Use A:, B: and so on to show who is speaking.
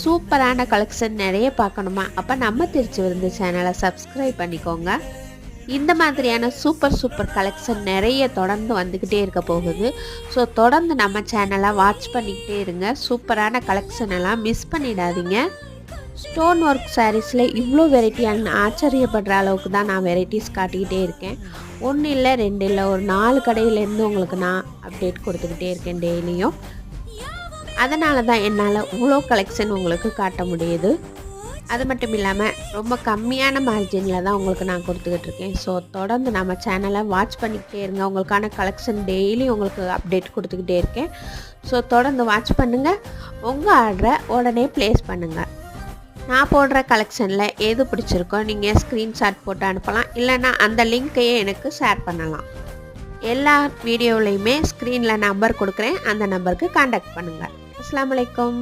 A: சூப்பரான கலெக்ஷன் நிறைய பார்க்கணுமா? அப்போ நம்ம திருச்சி விருந்து சேனலை சப்ஸ்கிரைப் பண்ணிக்கோங்க. இந்த மாதிரியான சூப்பர் சூப்பர் கலெக்ஷன் நிறைய தொடர்ந்து வந்துக்கிட்டே இருக்க போகுது. ஸோ தொடர்ந்து நம்ம சேனலை வாட்ச் பண்ணிக்கிட்டே இருங்க. சூப்பரான கலெக்ஷன் எல்லாம் மிஸ் பண்ணிடாதீங்க. ஸ்டோன் ஒர்க் சாரீஸில் இவ்வளோ வெரைட்டியான ஆச்சரியப்படுற அளவுக்கு தான் நான் வெரைட்டிஸ் காட்டிக்கிட்டே இருக்கேன். ஒன்று இல்லை, ரெண்டு இல்லை, ஒரு 4 கடையிலேருந்து உங்களுக்கு நான் அப்டேட் கொடுத்துக்கிட்டே இருக்கேன் டெய்லியும். அதனால தான் என்னால் இவ்வளோ கலெக்ஷன் உங்களுக்கு காட்ட முடியுது. அது மட்டும் இல்லாமல் ரொம்ப கம்மியான மார்ஜினில் தான் உங்களுக்கு நான் கொடுத்துக்கிட்டு இருக்கேன். ஸோ தொடர்ந்து நம்ம சேனலை வாட்ச் பண்ணிக்கிட்டே இருங்க. உங்களுக்கான கலெக்ஷன் டெய்லி உங்களுக்கு அப்டேட் கொடுத்துக்கிட்டே இருக்கேன். ஸோ தொடர்ந்து வாட்ச் பண்ணுங்கள். உங்கள் ஆர்டரை உடனே ப்ளேஸ் பண்ணுங்கள். நான் போடுற கலெக்ஷனில் எது பிடிச்சிருக்கோ நீங்கள் ஸ்க்ரீன்ஷாட் போட்டு அனுப்பலாம். இல்லைனா அந்த லிங்க்கையே எனக்கு ஷேர் பண்ணலாம். எல்லா வீடியோலையுமே ஸ்க்ரீனில் நம்பர் கொடுக்குறேன். அந்த நம்பருக்கு காண்டாக்ட் பண்ணுங்கள். அஸ்ஸலாமு அலைக்கும்.